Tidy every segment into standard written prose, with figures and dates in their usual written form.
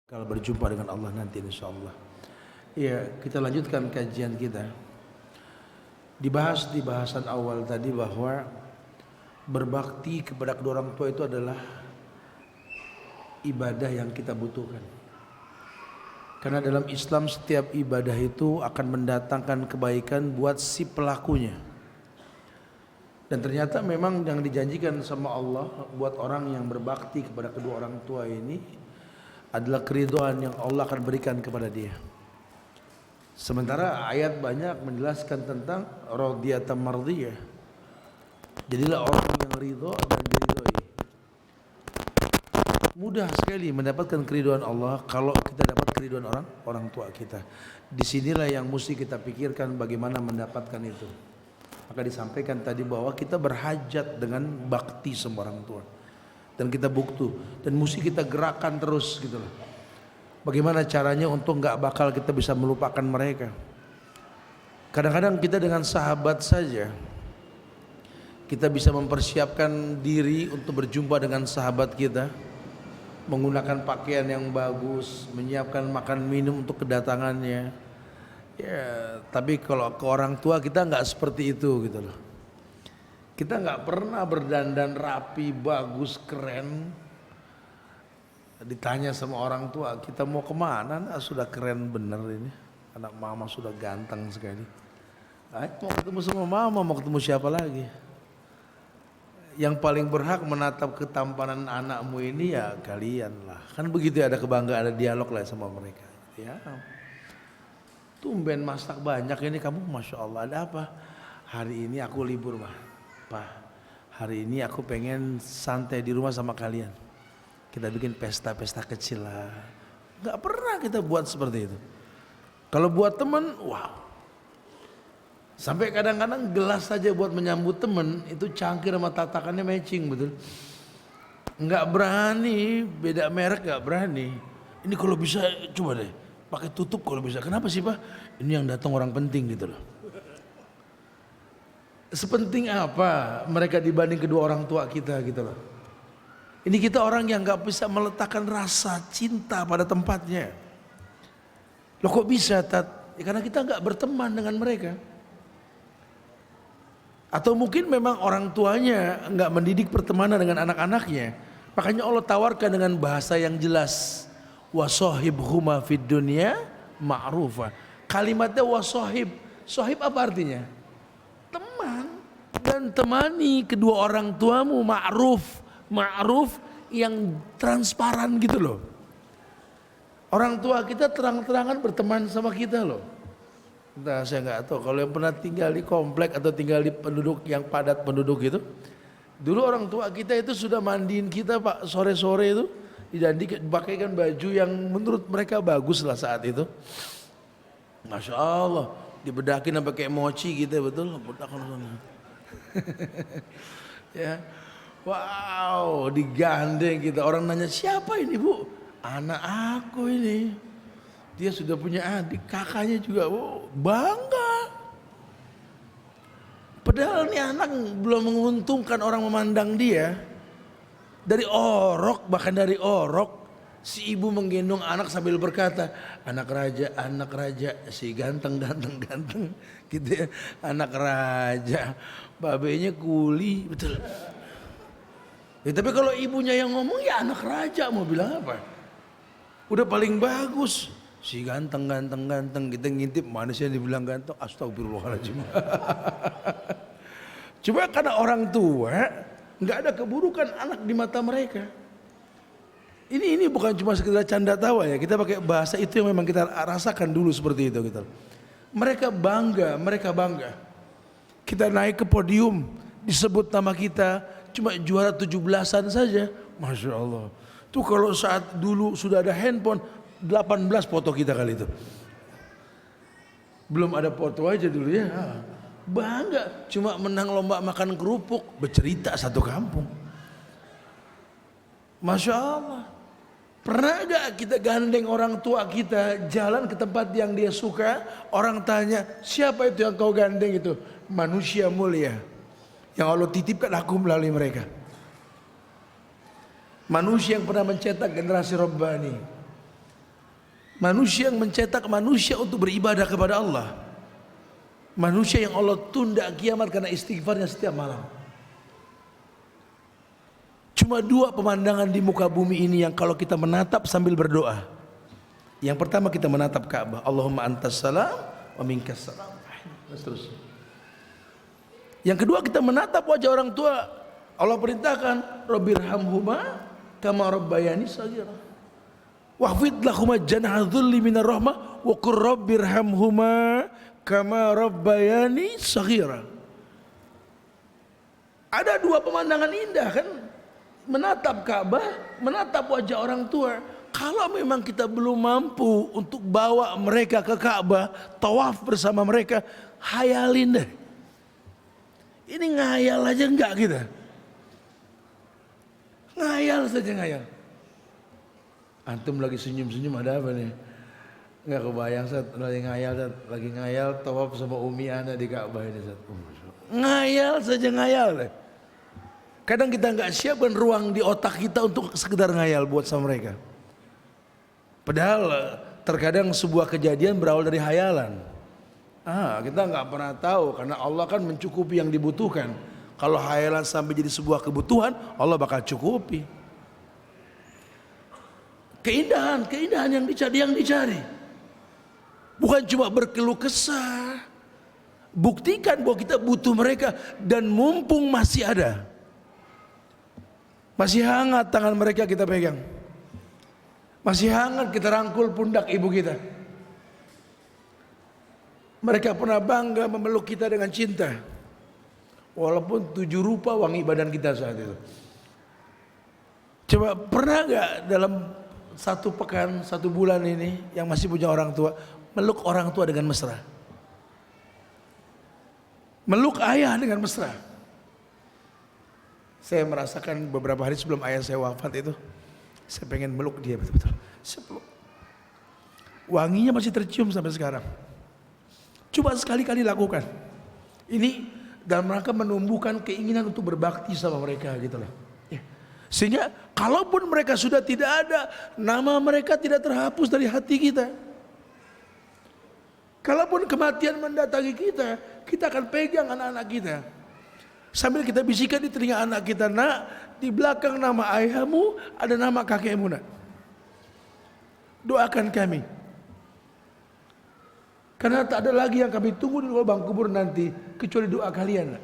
Kalau berjumpa dengan Allah nanti insyaallah. Ya, kita lanjutkan kajian kita. Dibahas di bahasan awal tadi bahwa berbakti kepada kedua orang tua itu adalah ibadah yang kita butuhkan. Karena dalam Islam setiap ibadah itu akan mendatangkan kebaikan buat si pelakunya. Dan ternyata memang yang dijanjikan sama Allah buat orang yang berbakti kepada kedua orang tua ini adalah keridhaan yang Allah akan berikan kepada dia. Sementara ayat banyak menjelaskan tentang radiyatan mardiyah. Jadilah orang yang ridho dan diridhoi. Mudah sekali mendapatkan keridhaan Allah kalau kita dapat keridhaan orang tua kita. Disinilah yang mesti kita pikirkan bagaimana mendapatkan itu. Maka disampaikan tadi bahwa kita berhajat dengan bakti sama orang tua. Dan kita buktu dan mesti kita gerakan terus gitu loh. Bagaimana caranya untuk nggak bakal kita bisa melupakan mereka. Kadang-kadang kita dengan sahabat saja kita bisa mempersiapkan diri untuk berjumpa dengan sahabat kita, menggunakan pakaian yang bagus, menyiapkan makan minum untuk kedatangannya. Ya, tapi kalau ke orang tua kita nggak seperti itu gitu loh. Kita nggak pernah berdandan rapi, bagus, keren. Ditanya sama orang tua, kita mau kemana? Nah, sudah keren bener ini. Anak mama sudah ganteng sekali. Mau ketemu sama mama, mau ketemu siapa lagi? Yang paling berhak menatap ketampanan anakmu ini ya kalian lah. Kan begitu, ada kebanggaan, ada dialog lah sama mereka. Ya, tumben masak banyak ini kamu, masya Allah. Ada apa? Hari ini aku libur mah. Pak, hari ini aku pengen santai di rumah sama kalian. Kita bikin pesta-pesta kecil lah. Gak pernah kita buat seperti itu. Kalau buat teman, wow. Sampai kadang-kadang gelas saja buat menyambut teman itu cangkir sama tatakannya matching, betul. Gak berani, beda merek gak berani. Ini kalau bisa coba deh, pakai tutup kalau bisa. Kenapa sih Pak? Ini yang datang orang penting gitu loh. Sepenting apa mereka dibanding kedua orang tua kita gitu loh. Ini kita orang yang gak bisa meletakkan rasa cinta pada tempatnya. Loh kok bisa Tat? Ya karena kita gak berteman dengan mereka. Atau mungkin memang orang tuanya gak mendidik pertemanan dengan anak-anaknya. Makanya Allah tawarkan dengan bahasa yang jelas. Wasohibhuma fid dunya ma'rufa. Kalimatnya wasohib. Sohib apa artinya? Teman. Dan temani kedua orang tuamu ma'ruf yang transparan gitu loh. Orang tua kita terang-terangan berteman sama kita loh. Nah, saya nggak tahu kalau yang pernah tinggal di komplek atau tinggal di penduduk yang padat penduduk itu. Dulu orang tua kita itu sudah mandiin kita Pak sore-sore itu, dipakaikan baju yang menurut mereka bagus lah saat itu. Masya Allah, dibedakin sampai kayak mochi gitu betul. Ya. Wow, digandeng kita. Orang nanya, siapa ini Bu? Anak aku ini. Dia sudah punya adik, kakaknya juga. Wow, bangga. Padahal ini anak belum menguntungkan orang memandang dia. Dari orok, bahkan dari orok, si ibu menggendong anak sambil berkata, anak raja, si ganteng, gitu ya, anak raja, babenya kuli, betul. Ya, tapi kalau ibunya yang ngomong ya anak raja, mau bilang apa? Udah paling bagus, si ganteng, kita ngintip manusia dibilang ganteng, astagfirullahaladzim. Coba karena orang tua nggak ada keburukan anak di mata mereka. Ini bukan cuma sekedar canda tawa ya, kita pakai bahasa itu yang memang kita rasakan dulu seperti itu gitu. Mereka bangga. Kita naik ke podium, disebut nama kita, cuma juara 17-an saja, masya Allah. Tuh kalau saat dulu sudah ada handphone, 18 foto kita kali itu. Belum ada foto aja dulu ya. Bangga, cuma menang lomba makan kerupuk, bercerita satu kampung. Masya Allah. Pernah gak kita gandeng orang tua kita jalan ke tempat yang dia suka, orang tanya, siapa itu yang kau gandeng itu? Manusia mulia yang Allah titipkan aku melalui mereka. Manusia yang pernah mencetak generasi Rabbani. Manusia yang mencetak manusia untuk beribadah kepada Allah. Manusia yang Allah tunda kiamat karena istighfarnya setiap malam. Cuma dua pemandangan di muka bumi ini yang kalau kita menatap sambil berdoa. Yang pertama kita menatap Ka'bah, Allahumma antas salam wa minkas salam. Terus. Yang kedua kita menatap wajah orang tua. Allah perintahkan, Rabbirhamhuma kama rabbayani shaghira. Wahfid lahuma janaha dhulli minar rahmah wa qur rabbirhamhuma kama rabbayani shaghira. Ada dua pemandangan indah kan? Menatap Ka'bah, menatap wajah orang tua. Kalau memang kita belum mampu untuk bawa mereka ke Ka'bah, tawaf bersama mereka, hayalin deh. Ini ngayal aja enggak kita? Ngayal saja ngayal. Antum lagi senyum-senyum ada apa nih? Enggak kebayang Sat, lagi ngayal tawaf sama Umi Ana di Ka'bah ini Sat. Ngayal saja ngayal deh. Kadang kita enggak siapkan ruang di otak kita untuk sekedar ngayal buat sama mereka. Padahal terkadang sebuah kejadian berawal dari hayalan. Kita nggak pernah tahu karena Allah kan mencukupi yang dibutuhkan. Kalau hayalan sampai jadi sebuah kebutuhan, Allah bakal cukupi. Keindahan yang dicari. Bukan cuma berkeluh kesah. Buktikan bahwa kita butuh mereka dan mumpung masih ada. Masih hangat tangan mereka kita pegang. Masih hangat kita rangkul pundak ibu kita. Mereka pernah bangga memeluk kita dengan cinta. Walaupun 7 rupa wangi badan kita saat itu. Coba pernah gak dalam 1 pekan, 1 bulan ini yang masih punya orang tua, meluk orang tua dengan mesra? Meluk ayah dengan mesra. Saya merasakan beberapa hari sebelum ayah saya wafat itu, saya pengen meluk dia betul-betul. Wanginya masih tercium sampai sekarang. Coba sekali-kali lakukan. Ini dalam rangka menumbuhkan keinginan untuk berbakti sama mereka gitu loh. Sehingga kalaupun mereka sudah tidak ada, nama mereka tidak terhapus dari hati kita. Kalaupun kematian mendatangi kita, kita akan pegang anak-anak kita. Sambil kita bisikan di telinga anak kita, nak, di belakang nama ayahmu ada nama kakekmu, nak. Doakan kami. Karena tak ada lagi yang kami tunggu di lubang kubur nanti kecuali doa kalian.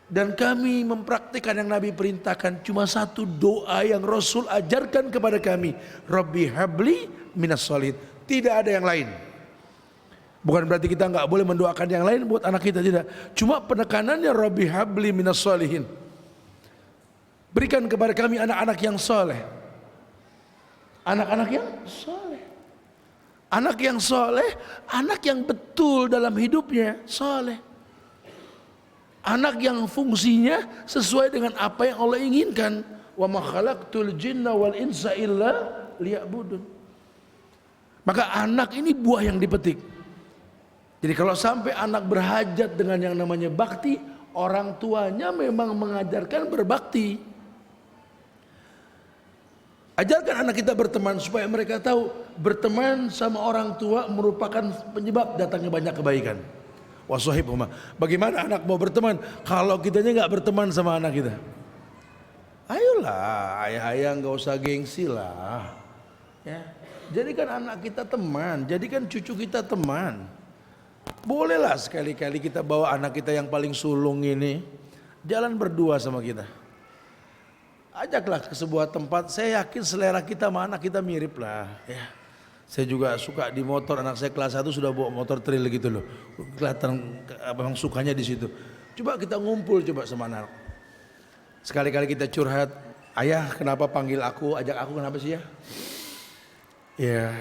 Dan kami mempraktikkan yang Nabi perintahkan cuma 1 doa yang Rasul ajarkan kepada kami. Rabbi habli minas sholihin. Tidak ada yang lain. Bukan berarti kita nggak boleh mendoakan yang lain buat anak kita, tidak. Cuma penekanannya Rabbi habli minas sholihin. Berikan kepada kami anak-anak yang soleh. Anak-anak yang soleh. Anak yang soleh, anak yang betul dalam hidupnya, soleh. Anak yang fungsinya sesuai dengan apa yang Allah inginkan. Wa ma khalaqtul jinna wal insa illa liya'budun. Maka anak ini buah yang dipetik. Jadi kalau sampai anak berhajat dengan yang namanya bakti, orang tuanya memang mengajarkan berbakti. Ajarkan anak kita berteman supaya mereka tahu berteman sama orang tua merupakan penyebab datangnya banyak kebaikan. Wasahibhuma. Bagaimana anak mau berteman kalau kitanya nggak berteman sama anak kita? Ayolah, ayah-ayah nggak usah gengsi lah. Ya, jadikan anak kita teman, jadikan cucu kita teman. Bolehlah sekali-kali kita bawa anak kita yang paling sulung ini jalan berdua sama kita. Ajaklah ke sebuah tempat, saya yakin selera kita sama anak kita mirip lah. Ya. Saya juga suka di motor, anak saya kelas 1 sudah bawa motor trail gitu loh. Kelihatan memang sukanya di situ. Coba kita ngumpul coba sama anak. Sekali-kali kita curhat, ayah kenapa panggil aku, ajak aku kenapa sih ya? Ya,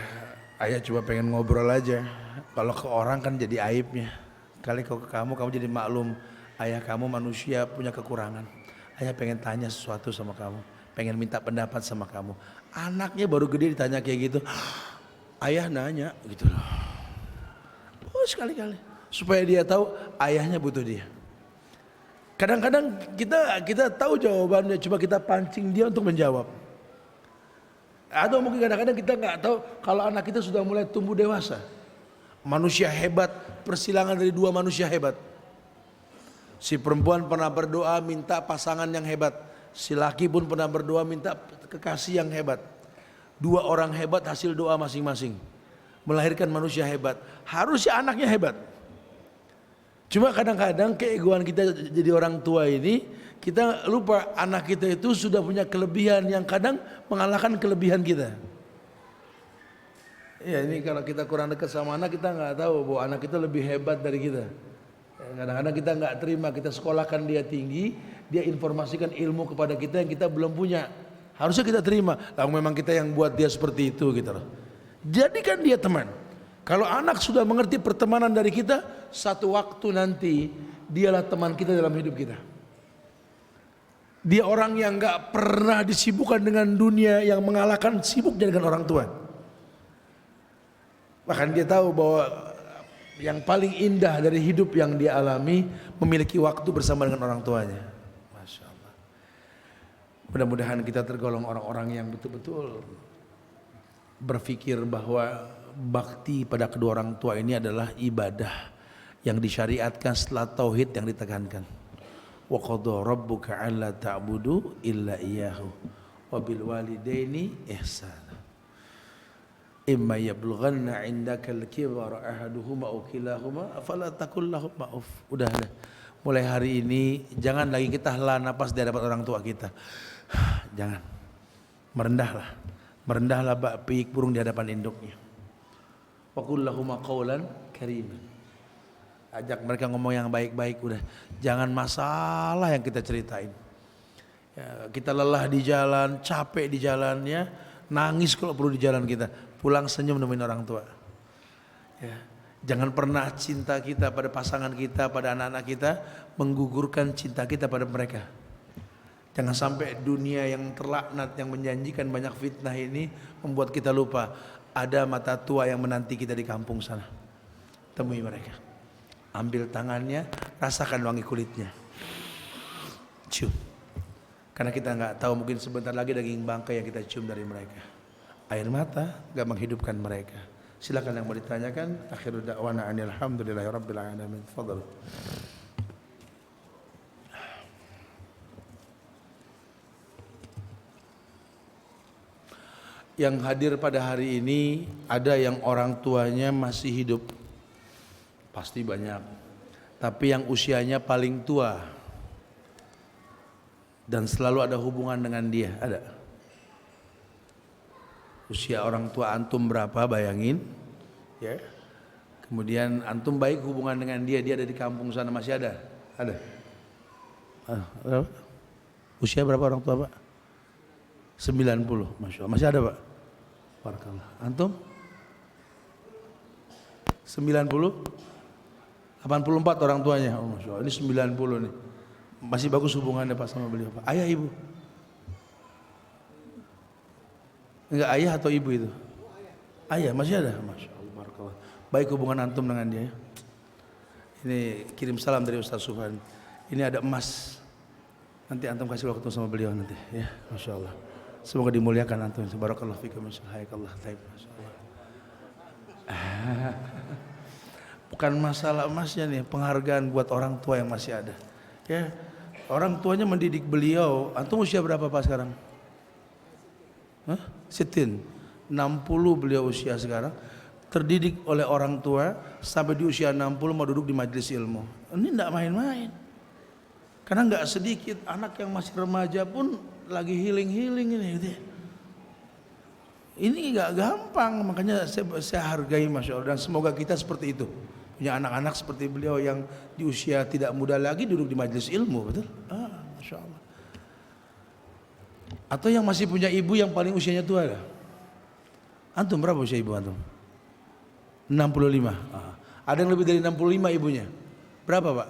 ayah coba pengen ngobrol aja. Kalau ke orang kan jadi aibnya. Kali kalau ke kamu jadi maklum, ayah kamu manusia punya kekurangan. Ayah pengen tanya sesuatu sama kamu, pengen minta pendapat sama kamu. Anaknya baru gede ditanya kayak gitu. Ayah nanya gitu loh. Oh sekali-kali supaya dia tahu ayahnya butuh dia. Kadang-kadang kita tahu jawabannya, coba kita pancing dia untuk menjawab. Atau mungkin kadang-kadang kita nggak tahu kalau anak kita sudah mulai tumbuh dewasa. Manusia hebat, persilangan dari dua manusia hebat. Si perempuan pernah berdoa minta pasangan yang hebat. Si laki pun pernah berdoa minta kekasih yang hebat. Dua orang hebat hasil doa masing-masing. Melahirkan manusia hebat. Harusnya anaknya hebat. Cuma kadang-kadang keegoan kita jadi orang tua ini, kita lupa anak kita itu sudah punya kelebihan yang kadang mengalahkan kelebihan kita. Ya ini kalau kita kurang dekat sama anak, kita nggak tahu bahwa anak kita lebih hebat dari kita. Kadang-kadang kita nggak terima, kita sekolahkan dia tinggi, dia informasikan ilmu kepada kita yang kita belum punya. Harusnya kita terima. Lalu memang kita yang buat dia seperti itu gitu loh. Jadikan dia teman. Kalau anak sudah mengerti pertemanan dari kita, satu waktu nanti dialah teman kita dalam hidup kita. Dia orang yang nggak pernah disibukkan dengan dunia, yang mengalahkan sibuknya dengan orang tua. Bahkan dia tahu bahwa yang paling indah dari hidup yang dia alami memiliki waktu bersama dengan orang tuanya. Masya Allah. Mudah-mudahan kita tergolong orang-orang yang betul-betul berpikir bahwa bakti pada kedua orang tua ini adalah ibadah yang disyariatkan setelah tauhid yang ditekankan. Wa qadha rabbuka alla ta'budu illa iyyahu wa bil walidaini ihsana. Imma yablughanna 'indaka al-kibara ahaduhuma aw kilahuma fala taqul lahumā uff. Udah. Mulai hari ini jangan lagi kita hela napas di hadapan orang tua kita. Jangan. Merendahlah. Merendahlah bak piik burung di hadapan induknya. Wa qul lahumā qawlan kariman. Ajak mereka ngomong yang baik-baik udah. Jangan masalah yang kita ceritain. Ya, kita lelah di jalan, capek di jalannya, nangis kalau perlu di jalan kita. Pulang senyum nemuin orang tua. Ya, jangan pernah cinta kita pada pasangan kita, pada anak-anak kita menggugurkan cinta kita pada mereka. Jangan sampai dunia yang terlaknat yang menjanjikan banyak fitnah ini membuat kita lupa ada mata tua yang menanti kita di kampung sana. Temui mereka. Ambil tangannya, rasakan wangi kulitnya. Cium. Karena kita nggak tahu mungkin sebentar lagi daging bangkai yang kita cium dari mereka. Air mata nggak menghidupkan mereka. Silakan yang mau ditanyakan. Akhirul da'wana alhamdulillahirabbil alamin. Fadhal. Yang hadir pada hari ini ada yang orang tuanya masih hidup, pasti banyak. Tapi yang usianya paling tua dan selalu ada hubungan dengan dia, ada. Usia orang tua antum berapa, bayangin ya. Kemudian antum baik hubungan dengan dia, dia ada di kampung sana, masih ada? Ada. Usia berapa orang tua Pak? 90, Masya Allah. Masih ada Pak? Barakallah. Antum? 90? 84 orang tuanya. Oh Masya Allah, ini 90 nih. Masih bagus hubungannya Pak sama beliau Pak. Ayah ibu? Enggak, ayah atau ibu itu? Ayah, masih ada? Masya Allah, barakallah. Baik hubungan antum dengan dia. Ini kirim salam dari Ustaz Sufan. Ini ada emas. Nanti antum kasih waktu sama beliau nanti ya. Masya Allah. Semoga dimuliakan antum. Barakallahu fikum. Hayakallah. Masyaallah. Bukan masalah emasnya nih, penghargaan buat orang tua yang masih ada. Ya. Orang tuanya mendidik beliau. Antum usia berapa Pak sekarang? Hah? Sitin. 60 beliau usia sekarang. Terdidik oleh orang tua sampai di usia 60 mau duduk di majelis ilmu. Ini enggak main-main. Karena nggak sedikit anak yang masih remaja pun lagi healing ini gitu ya. Ini nggak gampang, makanya saya hargai Masya Allah, dan semoga kita seperti itu, punya anak-anak seperti beliau yang di usia tidak muda lagi duduk di majelis ilmu, betul? Masya Allah. Atau yang masih punya ibu yang paling usianya tua lah. Antum berapa usia ibu antum? 65. Ada yang lebih dari 65 ibunya. Berapa Pak?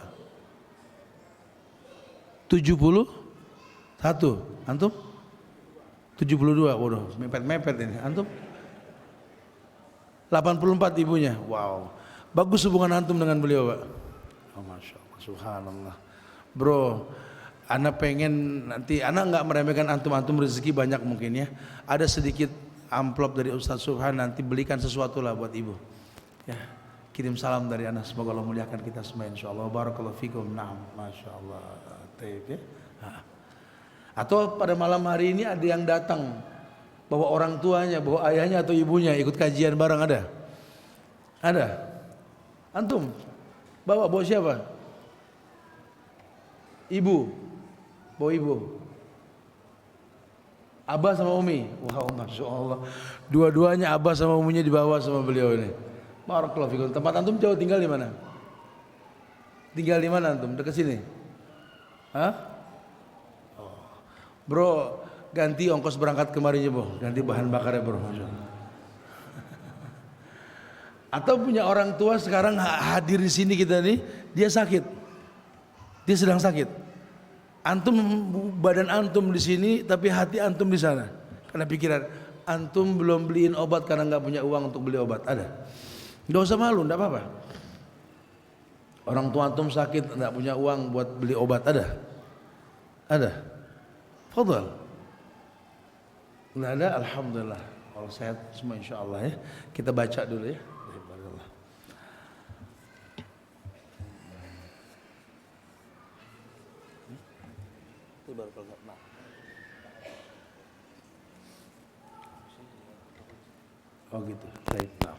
71. Antum? 72. Waduh, mepet-mepet ini. Antum? 84 ibunya. Wow. Bagus hubungan antum dengan beliau, Pak. Oh, Masya Allah, subhanallah. Bro, anak pengen nanti, anak nggak meremehkan antum rezeki banyak mungkin ya. Ada sedikit amplop dari Ustaz Subhan, nanti belikan sesuatu lah buat ibu. Ya, kirim salam dari anak, semoga Allah muliakan kita semua insyaallah. Barakallahu fikum. Naam, masyaallah. Taib ya. Atau pada malam hari ini ada yang datang bawa orang tuanya, bawa ayahnya atau ibunya ikut kajian bareng, ada? Ada? Antum? Bawa siapa? Ibu? Bawa ibu? Abah sama Umi? Wow, Masya Allah. Dua-duanya Abah sama Uminya dibawa sama beliau ini. Barakallahu fikum. Tempat antum jauh tinggal di mana? Tinggal di mana antum? Dekat sini? Hah? Oh. Bro, ganti ongkos berangkat kemarinnya bro. Ganti bahan bakarnya bro. Atau punya orang tua sekarang hadir di sini kita nih, dia sakit. Dia sedang sakit. Antum, badan antum di sini tapi hati antum di sana. Karena pikiran antum belum beliin obat karena nggak punya uang untuk beli obat. Ada? Nggak usah malu, nggak apa-apa. Orang tua antum sakit nggak punya uang buat beli obat, ada? Ada? Fadhal. Nggak ada, alhamdulillah. Kalau sehat semua insya Allah ya. Kita baca dulu ya. Oh gitu. Baik. Nah.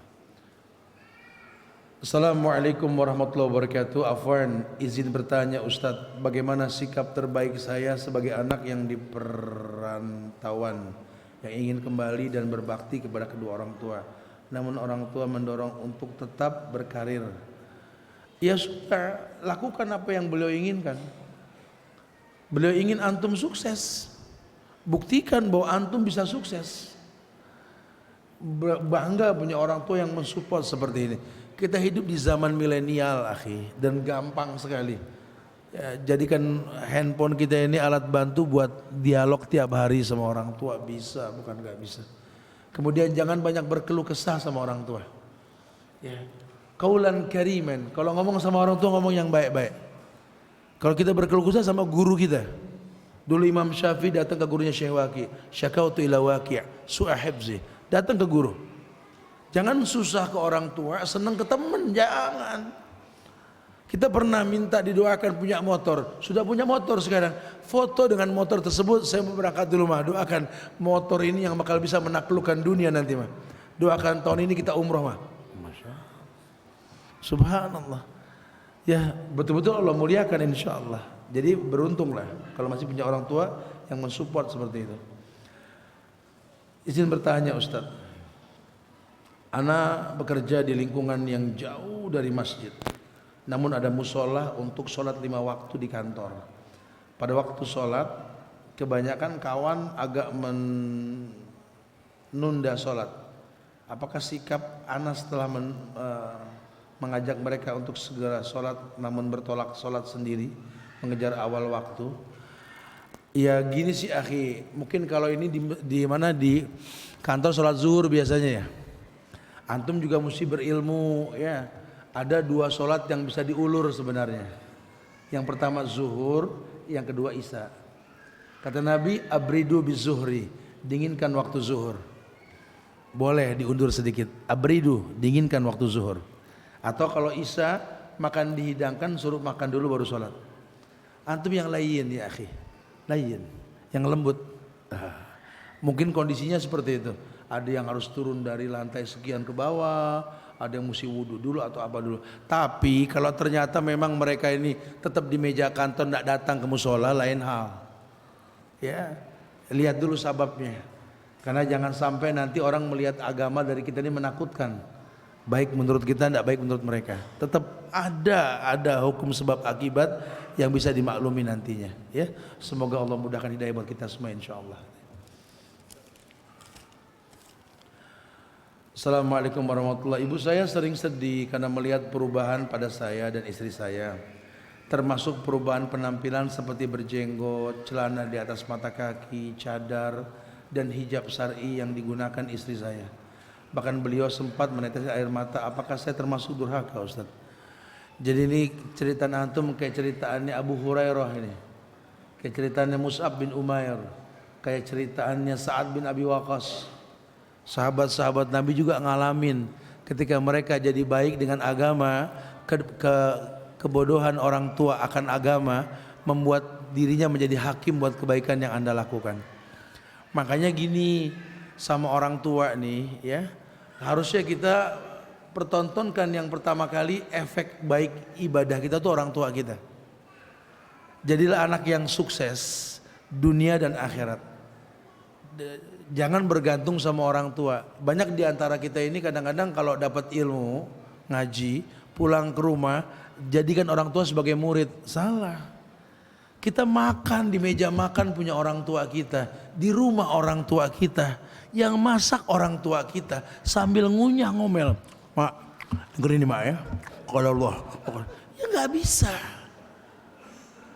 Assalamualaikum warahmatullahi wabarakatuh. Afwan, izin bertanya Ustadz, bagaimana sikap terbaik saya sebagai anak yang di perantauan yang ingin kembali dan berbakti kepada kedua orang tua, namun orang tua mendorong untuk tetap berkarir. Ya sudah, lakukan apa yang beliau inginkan. Beliau ingin antum sukses. Buktikan bahwa antum bisa sukses. Bangga punya orang tua yang mensupport seperti ini. Kita hidup di zaman milenial, akhi, dan gampang sekali. Ya, jadikan handphone kita ini alat bantu buat dialog tiap hari sama orang tua, bisa, bukan nggak bisa. Kemudian jangan banyak berkeluh kesah sama orang tua. Ya. Qaulan kariman, kalau ngomong sama orang tua ngomong yang baik-baik. Kalau kita berkeluh kesah sama guru kita, dulu Imam Syafi'i datang ke gurunya Syekh Waqi, syakautu ila Waqi' su'a hifzi, datang ke guru. Jangan susah ke orang tua, senang ke teman, jangan. Kita pernah minta didoakan punya motor, sudah punya motor sekarang, foto dengan motor tersebut, saya mau berangkat dulu mah, doakan motor ini yang bakal bisa menaklukkan dunia nanti mah. Doakan tahun ini kita umroh mah. Masya Allah. Subhanallah. Ya betul-betul Allah muliakan insya Allah. Jadi beruntunglah kalau masih punya orang tua yang mensupport seperti itu. Izin bertanya Ustadz, ana bekerja di lingkungan yang jauh dari masjid, namun ada musola untuk sholat 5 waktu di kantor. Pada waktu sholat, kebanyakan kawan agak menunda sholat. Apakah sikap ana setelah mengajak mereka untuk segera sholat, namun bertolak sholat sendiri, mengejar awal waktu? Ya gini sih akhi, mungkin kalau ini di mana di kantor sholat zuhur biasanya ya. Antum juga mesti berilmu ya. Ada 2 sholat yang bisa diulur sebenarnya. Yang pertama zuhur, yang kedua isya. Kata Nabi, abridu bizuhri, dinginkan waktu zuhur. Boleh diundur sedikit. Abridu, dinginkan waktu zuhur. Atau kalau isya, makan dihidangkan, suruh makan dulu baru sholat. Antum yang lain ya akhi, lain, yang lembut. Mungkin kondisinya seperti itu. Ada yang harus turun dari lantai sekian ke bawah, ada yang mesti wudhu dulu atau apa dulu. Tapi kalau ternyata memang mereka ini tetap di meja kantor, tidak datang ke musola, lain hal. Ya, lihat dulu sababnya. Karena jangan sampai nanti orang melihat agama dari kita ini menakutkan. Baik menurut kita, tidak baik menurut mereka. Tetap ada hukum sebab akibat yang bisa dimaklumi nantinya. Ya, semoga Allah mudahkan hidayah buat kita semua insyaallah. Assalamualaikum warahmatullahi wabarakatuh. Ibu saya sering sedih karena melihat perubahan pada saya dan istri saya, termasuk perubahan penampilan seperti berjenggot, celana di atas mata kaki, cadar, dan hijab syar'i yang digunakan istri saya. Bahkan beliau sempat menetesi air mata. Apakah saya termasuk durhaka Ustaz? Jadi ini cerita antum kayak ceritaannya Abu Hurairah ini, kayak ceritaannya Mus'ab bin Umair, kayak ceritaannya Sa'ad bin Abi Waqqas. Sahabat-sahabat Nabi juga ngalamin ketika mereka jadi baik dengan agama, kebodohan orang tua akan agama membuat dirinya menjadi hakim buat kebaikan yang Anda lakukan. Makanya gini sama orang tua nih ya, harusnya kita pertontonkan yang pertama kali efek baik ibadah kita tuh orang tua kita. Jadilah anak yang sukses dunia dan akhirat. Jangan bergantung sama orang tua. Banyak di antara kita ini kadang-kadang kalau dapat ilmu, ngaji, pulang ke rumah, jadikan orang tua sebagai murid. Salah. Kita makan di meja makan punya orang tua kita, di rumah orang tua kita, yang masak orang tua kita, sambil ngunyah ngomel. Mak, dengerin nih mak ya. Kalau Allah, ya nggak bisa.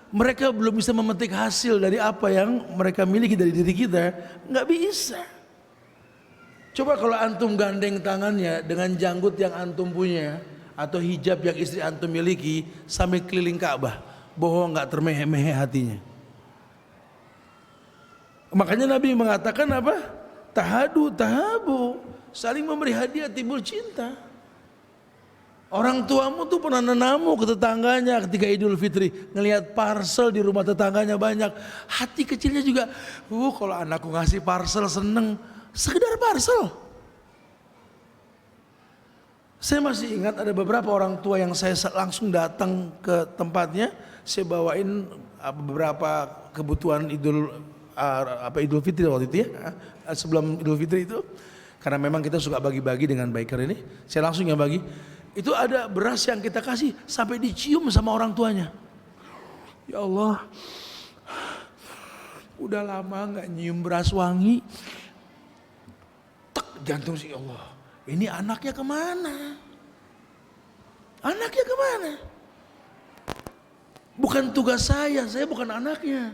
Mereka belum bisa memetik hasil dari apa yang mereka miliki dari diri kita, nggak bisa. Coba kalau antum gandeng tangannya dengan janggut yang antum punya atau hijab yang istri antum miliki sambil keliling Ka'bah, bohong nggak termehe-mehe hatinya. Makanya Nabi mengatakan apa? Tahadu, tahabu, saling memberi hadiah timbul cinta. Orang tuamu tuh pernah nenamu ke tetangganya ketika Idul Fitri, ngelihat parcel di rumah tetangganya banyak, hati kecilnya juga, kalau anakku ngasih parcel seneng, sekedar parcel. Saya masih ingat ada beberapa orang tua yang saya langsung datang ke tempatnya, saya bawain beberapa kebutuhan Idul Fitri waktu itu ya, sebelum Idul Fitri itu, karena memang kita suka bagi-bagi dengan biker ini, saya langsung yang bagi. Itu ada beras yang kita kasih sampai dicium sama orang tuanya. Ya Allah, udah lama nggak nyium beras wangi. Tek, jantung sih, ya Allah. Ini anaknya kemana? Anaknya kemana? Bukan tugas saya bukan anaknya.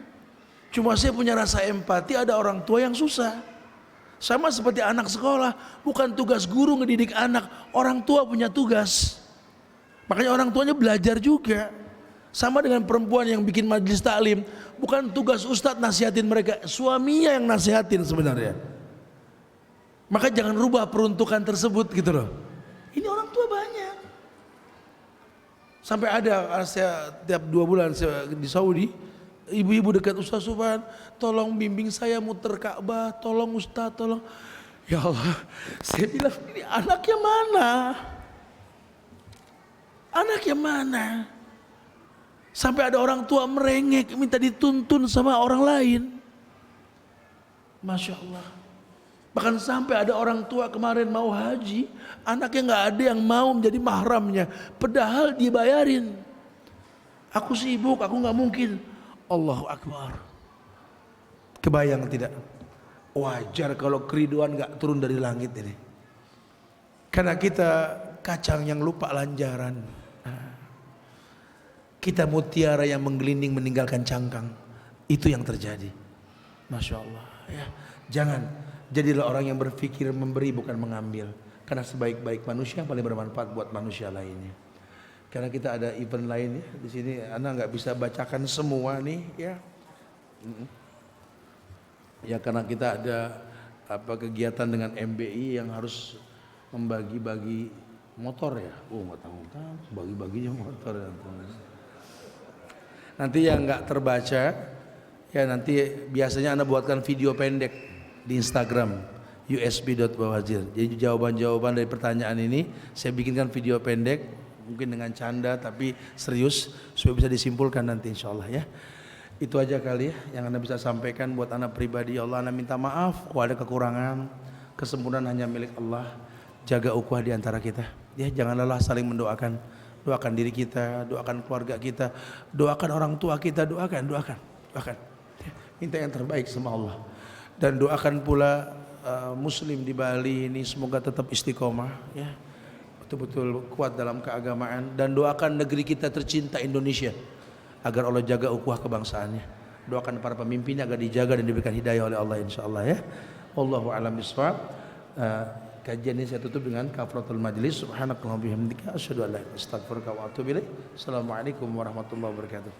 Cuma saya punya rasa empati, ada orang tua yang susah. Sama seperti anak sekolah, bukan tugas guru ngedidik anak, orang tua punya tugas. Makanya orang tuanya belajar juga. Sama dengan perempuan yang bikin majelis taklim, bukan tugas ustadz nasihatin mereka, suaminya yang nasihatin sebenarnya. Maka jangan rubah peruntukan tersebut gitu loh. Ini orang tua banyak. Sampai ada saya tiap 2 bulan saya di Saudi, ibu-ibu dekat Ustaz Subhan, tolong bimbing saya muter Ka'bah, tolong Ustaz, tolong. Ya Allah, saya bilang ini anaknya mana? Anaknya mana? Sampai ada orang tua merengek, minta dituntun sama orang lain. Masya Allah. Bahkan sampai ada orang tua kemarin mau haji, anaknya nggak ada yang mau menjadi mahramnya, padahal dibayarin. Aku sibuk, aku nggak mungkin. Allahu Akbar. Kebayang tidak? Wajar kalau keriduan gak turun dari langit ini. Karena kita kacang yang lupa lanjaran. Kita mutiara yang menggelinding meninggalkan cangkang. Itu yang terjadi. Masya Allah ya. Jangan jadilah orang yang berpikir memberi bukan mengambil. Karena sebaik-baik manusia yang paling bermanfaat buat manusia lainnya. Karena kita ada event lain ya di sini, Anda nggak bisa bacakan semua nih ya. Ya karena kita ada kegiatan dengan MBI yang harus membagi-bagi motor ya. Nggak tahu bagi-baginya motor ya. Nanti yang nggak terbaca ya nanti biasanya Anda buatkan video pendek di Instagram usb.bawazir. Jadi jawaban-jawaban dari pertanyaan ini saya bikinkan video pendek. Mungkin dengan canda tapi serius supaya bisa disimpulkan nanti insyaallah ya. Itu aja kali ya yang Anda bisa sampaikan buat Anda pribadi. Ya Allah, Anda minta maaf kalau ada kekurangan. Kesempurnaan hanya milik Allah. Jaga ukhuwah di antara kita. Ya, jangan lelah saling mendoakan. Doakan diri kita, doakan keluarga kita, doakan orang tua kita, doakan. Ya, minta yang terbaik sama Allah. Dan doakan pula muslim di Bali ini semoga tetap istiqomah ya. Betul-betul kuat dalam keagamaan dan doakan negeri kita tercinta Indonesia agar Allah jaga ukhuwah kebangsaannya. Doakan para pemimpinnya agar dijaga dan diberikan hidayah oleh Allah insyaallah ya. Wallahu a'lam bishawab. Kajian ini saya tutup dengan kafaratul majlis. Subhanakallahumma bihamdika asyhadu an la ilaha illa anta astaghfiruka wa atubu ilaik. Assalamualaikum warahmatullahi wabarakatuh.